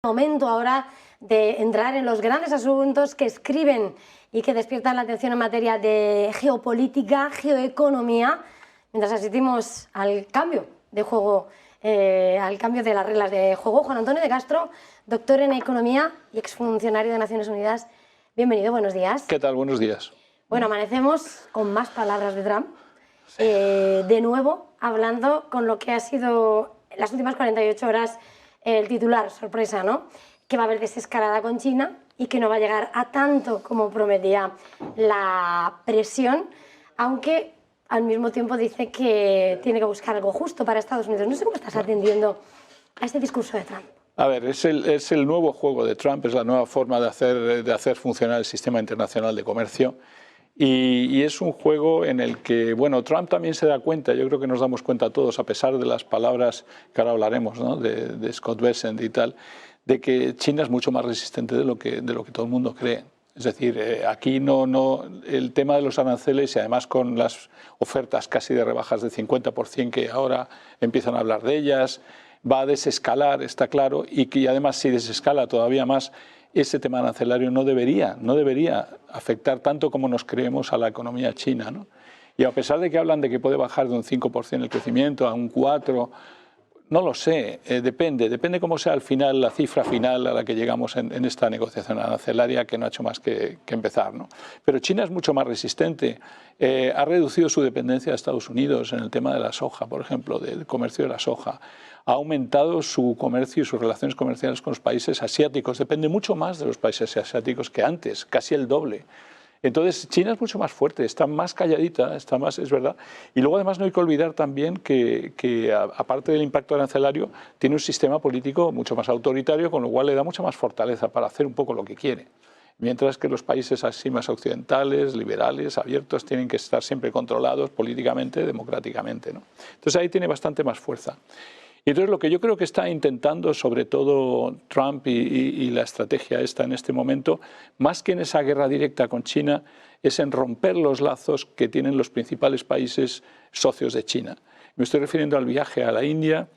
Momento ahora de entrar en los grandes asuntos que escriben y que despiertan la atención en materia de geopolítica, geoeconomía, mientras asistimos al cambio de juego, al cambio de las reglas de juego. Juan Antonio de Castro, doctor en Economía y exfuncionario de Naciones Unidas. Bienvenido, buenos días. ¿Qué tal? Buenos días. Bueno, amanecemos con más palabras de Trump, de nuevo hablando con lo que ha sido las últimas 48 horas el titular, sorpresa, ¿no? Que va a haber desescalada con China y que no va a llegar a tanto como prometía la presión, aunque al mismo tiempo dice que tiene que buscar algo justo para Estados Unidos. No sé cómo estás atendiendo a este discurso de Trump. A ver, es el nuevo juego de Trump, es la nueva forma de hacer funcionar el sistema internacional de comercio. Y es un juego en el que, bueno, Trump también se da cuenta, yo creo que nos damos cuenta todos, a pesar de las palabras que ahora hablaremos, ¿no? de Scott Bessent y tal, de que China es mucho más resistente de lo que todo el mundo cree. Es decir, aquí el tema de los aranceles y además con las ofertas casi de rebajas de 50% que ahora empiezan a hablar de ellas, va a desescalar, está claro, y que además si desescala todavía más, ese tema arancelario no debería afectar tanto como nos creemos a la economía china, ¿no? Y a pesar de que hablan de que puede bajar de un 5% el crecimiento a un 4%, no lo sé, depende cómo sea al final la cifra final a la que llegamos en esta negociación arancelaria que no ha hecho más que empezar, ¿no? Pero China es mucho más resistente, ha reducido su dependencia de Estados Unidos en el tema de la soja, por ejemplo, del comercio de la soja, ha aumentado su comercio y sus relaciones comerciales con los países asiáticos, depende mucho más de los países asiáticos que antes, casi el doble. Entonces, China es mucho más fuerte, está más calladita, está más, es verdad. Y luego, además, no hay que olvidar también que aparte del impacto arancelario, tiene un sistema político mucho más autoritario, con lo cual le da mucha más fortaleza para hacer un poco lo que quiere. Mientras que los países así más occidentales, liberales, abiertos, tienen que estar siempre controlados políticamente, democráticamente, ¿no? Entonces, ahí tiene bastante más fuerza. Y entonces lo que yo creo que está intentando, sobre todo Trump y la estrategia esta en este momento, más que en esa guerra directa con China, es en romper los lazos que tienen los principales países socios de China. Me estoy refiriendo al viaje a la India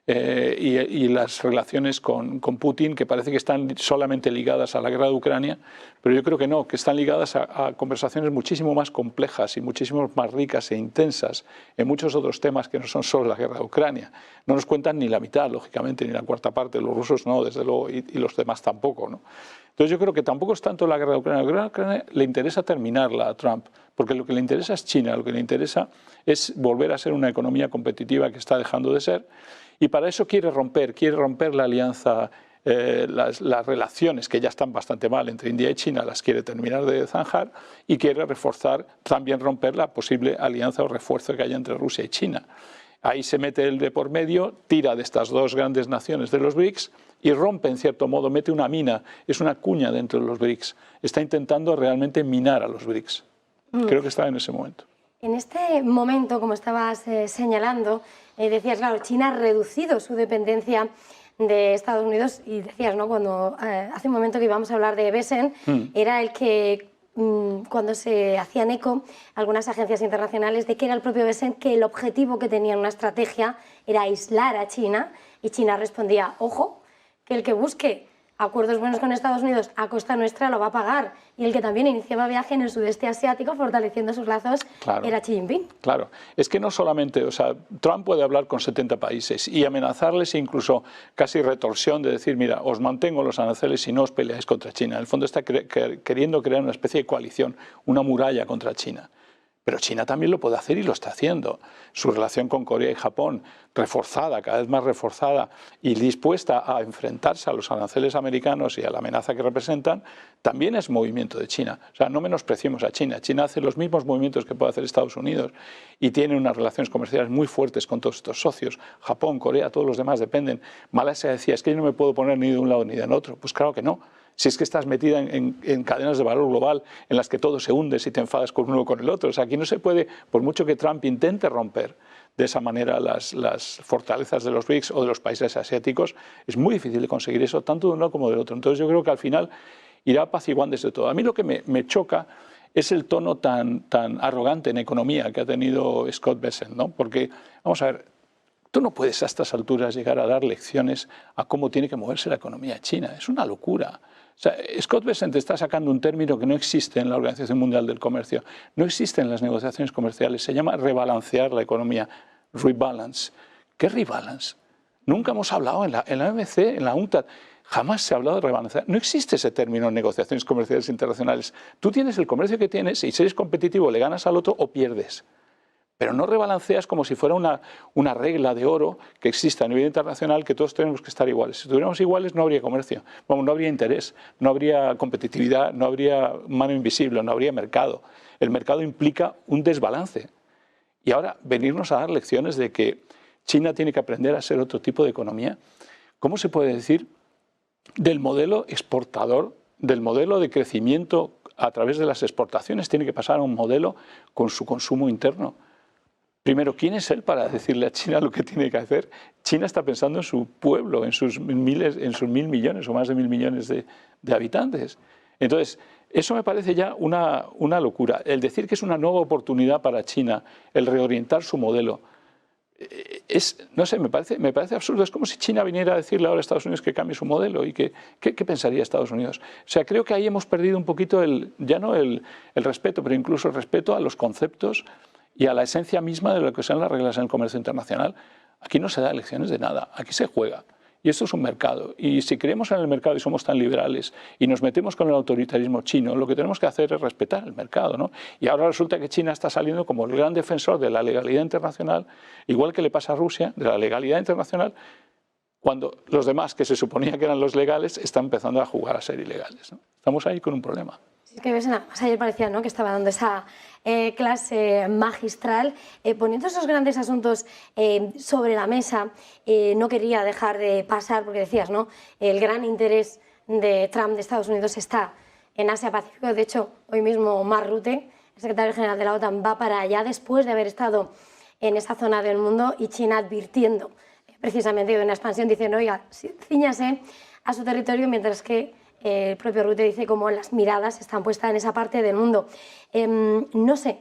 y las relaciones con Putin, que parece que están solamente ligadas a la guerra de Ucrania, pero yo creo que no, que están ligadas a conversaciones muchísimo más complejas y muchísimo más ricas e intensas en muchos otros temas que no son solo la guerra de Ucrania. No nos cuentan ni la mitad, lógicamente, ni la cuarta parte, los rusos no, desde luego, y los demás tampoco, ¿no? Entonces yo creo que tampoco es tanto la guerra de Ucrania. La guerra de Ucrania le interesa terminarla a Trump, porque lo que le interesa es China, lo que le interesa es volver a ser una economía competitiva que está dejando de ser, y para eso quiere romper la alianza, las relaciones que ya están bastante mal entre India y China, las quiere terminar de zanjar y quiere reforzar, también romper la posible alianza o refuerzo que haya entre Rusia y China. Ahí se mete él de por medio, tira de estas dos grandes naciones de los BRICS y rompe, en cierto modo, mete una mina, es una cuña dentro de los BRICS. Está intentando realmente minar a los BRICS. Creo que está en ese momento. En este momento, como estabas señalando, decías, claro, China ha reducido su dependencia de Estados Unidos y decías, ¿no? Cuando hace un momento que íbamos a hablar de Bessent, era el que cuando se hacían eco algunas agencias internacionales de que era el propio Bessent que el objetivo que tenía en una estrategia era aislar a China, y China respondía, ojo, que el que busque acuerdos buenos con Estados Unidos a costa nuestra lo va a pagar, y el que también iniciaba viaje en el sudeste asiático fortaleciendo sus lazos, claro, era Xi Jinping. Claro, es que no solamente, o sea, Trump puede hablar con 70 países y amenazarles, incluso casi retorsión de decir, mira, os mantengo los aranceles si no os peleáis contra China. En el fondo está queriendo crear una especie de coalición, una muralla contra China. Pero China también lo puede hacer y lo está haciendo. Su relación con Corea y Japón, reforzada, cada vez más reforzada y dispuesta a enfrentarse a los aranceles americanos y a la amenaza que representan, también es movimiento de China. O sea, no menospreciemos a China. China hace los mismos movimientos que puede hacer Estados Unidos y tiene unas relaciones comerciales muy fuertes con todos estos socios. Japón, Corea, todos los demás dependen. Malasia decía, es que yo no me puedo poner ni de un lado ni del otro. Pues claro que no. Si es que estás metida en cadenas de valor global en las que todo se hunde si te enfadas con uno o con el otro. O sea, aquí no se puede, por mucho que Trump intente romper de esa manera las fortalezas de los BRICS o de los países asiáticos, es muy difícil de conseguir eso, tanto de uno como del otro. Entonces yo creo que al final irá apaciguándose todo. A mí lo que me choca es el tono tan arrogante en economía que ha tenido Scott Bessent, ¿no? Porque, vamos a ver, Tú no puedes a estas alturas llegar a dar lecciones a cómo tiene que moverse la economía china. Es una locura. O sea, Scott Bessent está sacando un término que no existe en la Organización Mundial del Comercio, no existe en las negociaciones comerciales, se llama rebalancear la economía, rebalance. ¿Qué rebalance? Nunca hemos hablado en la OMC, en la UNCTAD, jamás se ha hablado de rebalancear. No existe ese término en negociaciones comerciales internacionales. Tú tienes el comercio que tienes y si eres competitivo le ganas al otro o pierdes. Pero no rebalanceas como si fuera una regla de oro que exista a nivel internacional, que todos tenemos que estar iguales. Si estuviéramos iguales no habría comercio, no habría interés, no habría competitividad, no habría mano invisible, no habría mercado. El mercado implica un desbalance. Y ahora venirnos a dar lecciones de que China tiene que aprender a ser otro tipo de economía. ¿Cómo se puede decir del modelo exportador, del modelo de crecimiento a través de las exportaciones, tiene que pasar a un modelo con su consumo interno? Primero, ¿quién es él para decirle a China lo que tiene que hacer? China está pensando en su pueblo, en sus 1.000 millones o más de 1.000 millones de habitantes. Entonces, eso me parece ya una locura. El decir que es una nueva oportunidad para China, el reorientar su modelo, no sé, me parece absurdo. Es como si China viniera a decirle ahora a Estados Unidos que cambie su modelo y ¿qué pensaría Estados Unidos? O sea, creo que ahí hemos perdido un poquito ya no el respeto, pero incluso el respeto a los conceptos y a la esencia misma de lo que son las reglas en el comercio internacional. Aquí no se da lecciones de nada, aquí se juega. Y esto es un mercado. Y si creemos en el mercado y somos tan liberales y nos metemos con el autoritarismo chino, lo que tenemos que hacer es respetar el mercado, ¿no? Y ahora resulta que China está saliendo como el gran defensor de la legalidad internacional, igual que le pasa a Rusia, de la legalidad internacional, cuando los demás, que se suponía que eran los legales, están empezando a jugar a ser ilegales, ¿no? Estamos ahí con un problema. Es que ayer parecía, ¿no?, que estaba dando esa clase magistral, poniendo esos grandes asuntos sobre la mesa. No quería dejar de pasar, porque decías, ¿no?, el gran interés de Trump, de Estados Unidos, está en Asia-Pacífico. De hecho, hoy mismo Mark Rutte, el secretario general de la OTAN, va para allá después de haber estado en esa zona del mundo, y China advirtiendo precisamente de una expansión, diciendo, oiga, cíñase a su territorio, mientras que el propio Rutte dice cómo las miradas están puestas en esa parte del mundo. No sé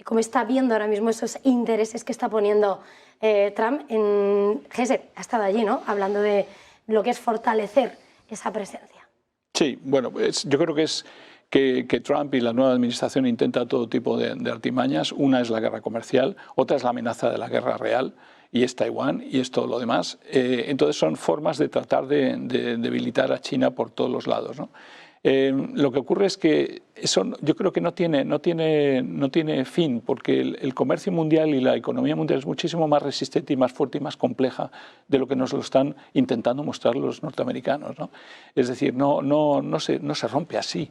cómo está viendo ahora mismo esos intereses que está poniendo Trump en G7. Ha estado allí, ¿no?, hablando de lo que es fortalecer esa presencia. Sí, bueno, yo creo que es que Trump y la nueva administración intenta todo tipo de artimañas. Una es la guerra comercial, otra es la amenaza de la guerra real, y es Taiwán y es todo lo demás. Entonces son formas de tratar de debilitar a China por todos los lados, ¿no? Lo que ocurre es que eso yo creo que no tiene fin, porque el comercio mundial y la economía mundial es muchísimo más resistente y más fuerte y más compleja de lo que nos lo están intentando mostrar los norteamericanos, ¿no? Es decir, no se rompe así.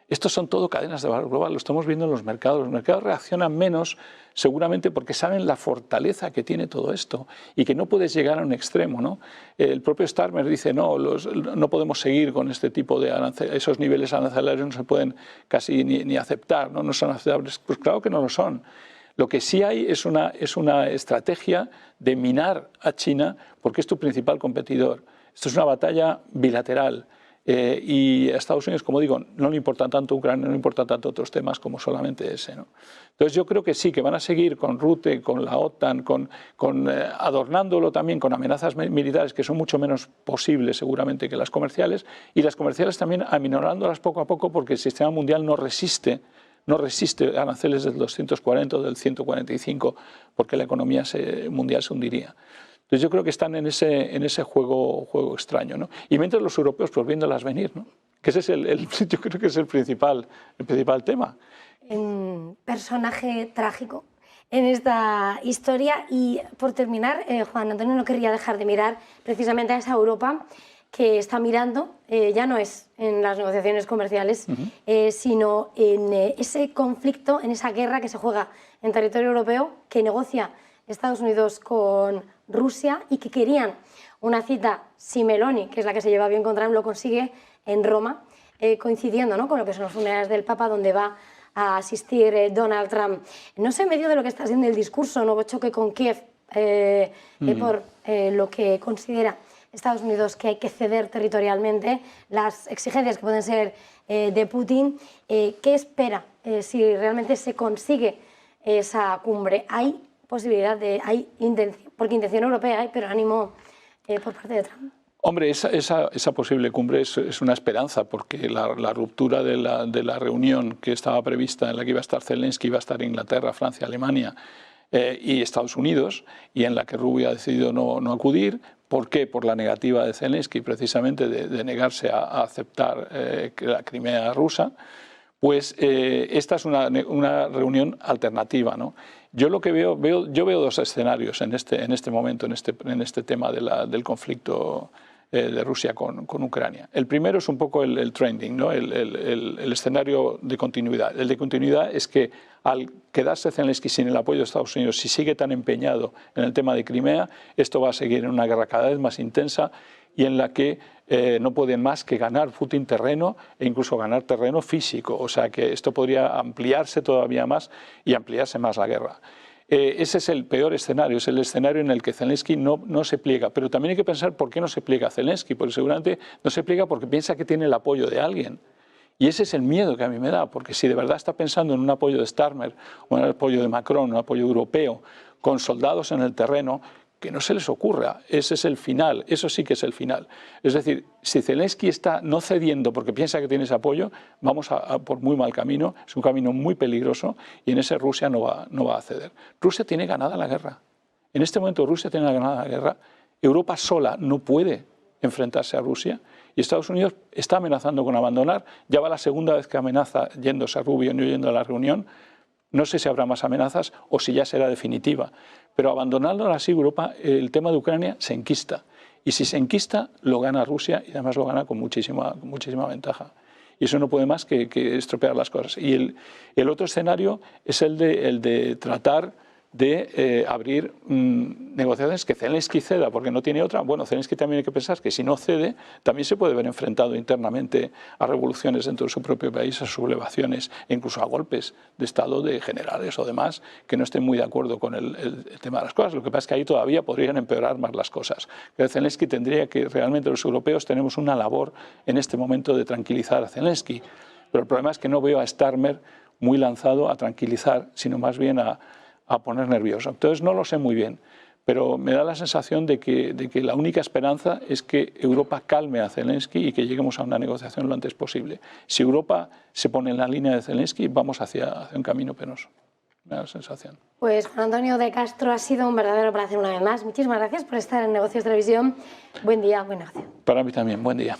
Estos son todo cadenas de valor global, lo estamos viendo en los mercados. Los mercados reaccionan menos seguramente porque saben la fortaleza que tiene todo esto y que no puedes llegar a un extremo, ¿no? El propio Starmer dice, no podemos seguir con este tipo de aranceles, esos niveles arancelarios no se pueden casi ni aceptar, ¿no? No son aceptables. Pues claro que no lo son. Lo que sí hay es una estrategia de minar a China porque es tu principal competidor. Esto es una batalla bilateral. Y a Estados Unidos, como digo, no le importa tanto Ucrania, no le importa tanto otros temas como solamente ese, ¿no? Entonces yo creo que sí, que van a seguir con Rutte, con la OTAN, adornándolo también con amenazas militares que son mucho menos posibles seguramente que las comerciales, y las comerciales también aminorándolas poco a poco, porque el sistema mundial no resiste aranceles del 240 o del 145, porque la economía mundial se hundiría. Entonces yo creo que están en ese juego extraño, ¿no? Y mientras los europeos pues viéndolas venir, ¿no? Que ese es yo creo que es el principal tema. Un personaje trágico en esta historia. Y por terminar, Juan Antonio, no querría dejar de mirar precisamente a esa Europa que está mirando, ya no es en las negociaciones comerciales, sino en ese conflicto, en esa guerra que se juega en territorio europeo, que negocia Estados Unidos con Rusia, y que querían una cita, si Meloni, que es la que se lleva bien con Trump, lo consigue en Roma, coincidiendo, ¿no?, con lo que son los funerales del Papa, donde va a asistir Donald Trump. No sé, en medio de lo que está siendo el discurso, nuevo choque con Kiev, por lo que considera Estados Unidos que hay que ceder territorialmente, las exigencias que pueden ser de Putin, ¿qué espera si realmente se consigue esa cumbre? ¿Hay posibilidad de... porque intención europea hay, pero ánimo por parte de Trump. Hombre, esa posible cumbre es una esperanza, porque la ruptura de la reunión que estaba prevista, en la que iba a estar Zelensky, iba a estar Inglaterra, Francia, Alemania y Estados Unidos, y en la que Rubio ha decidido no acudir. ¿Por qué? Por la negativa de Zelensky, precisamente, de negarse a aceptar la Crimea rusa. Pues esta es una reunión alternativa, ¿no? Yo lo que veo dos escenarios en este momento, en este tema del conflicto de Rusia con Ucrania. El primero es un poco el trending, ¿no? el escenario de continuidad. El de continuidad es que al quedarse Zelensky sin el apoyo de Estados Unidos, si sigue tan empeñado en el tema de Crimea, esto va a seguir en una guerra cada vez más intensa y en la que no pueden más que ganar Putin terreno e incluso ganar terreno físico. O sea que esto podría ampliarse todavía más y ampliarse más la guerra. Ese es el peor escenario, es el escenario en el que Zelensky no se pliega. Pero también hay que pensar por qué no se pliega Zelensky, porque seguramente no se pliega porque piensa que tiene el apoyo de alguien. Y ese es el miedo que a mí me da, porque si de verdad está pensando en un apoyo de Starmer, o en el apoyo de Macron, un apoyo europeo, con soldados en el terreno, que no se les ocurra, ese es el final, eso sí que es el final. Es decir, si Zelensky está no cediendo porque piensa que tiene ese apoyo, vamos por muy mal camino, es un camino muy peligroso y en ese Rusia no va a ceder. Rusia tiene ganada la guerra, en este momento Rusia tiene ganada la guerra, Europa sola no puede enfrentarse a Rusia y Estados Unidos está amenazando con abandonar, ya va la segunda vez que amenaza yéndose a Rubio y no yendo a la reunión. No sé si habrá más amenazas o si ya será definitiva, pero abandonando así Europa, el tema de Ucrania se enquista. Y si se enquista, lo gana Rusia y además lo gana con muchísima ventaja. Y eso no puede más que estropear las cosas. Y el otro escenario es el de tratar de abrir negociaciones que Zelensky ceda porque no tiene otra. Bueno, Zelensky también hay que pensar que si no cede, también se puede ver enfrentado internamente a revoluciones dentro de su propio país, a sublevaciones e incluso a golpes de Estado de generales o demás que no estén muy de acuerdo con el tema de las cosas. Lo que pasa es que ahí todavía podrían empeorar más las cosas. Pero Zelensky tendría que, realmente los europeos tenemos una labor en este momento de tranquilizar a Zelensky. Pero el problema es que no veo a Starmer muy lanzado a tranquilizar, sino más bien a poner nervioso. Entonces no lo sé muy bien, pero me da la sensación de que la única esperanza es que Europa calme a Zelensky y que lleguemos a una negociación lo antes posible. Si Europa se pone en la línea de Zelensky, vamos hacia un camino penoso. Me da la sensación. Pues Juan Antonio de Castro, ha sido un verdadero placer una vez más. Muchísimas gracias por estar en Negocios Televisión. Buen día, buen negocio. Para mí también, buen día.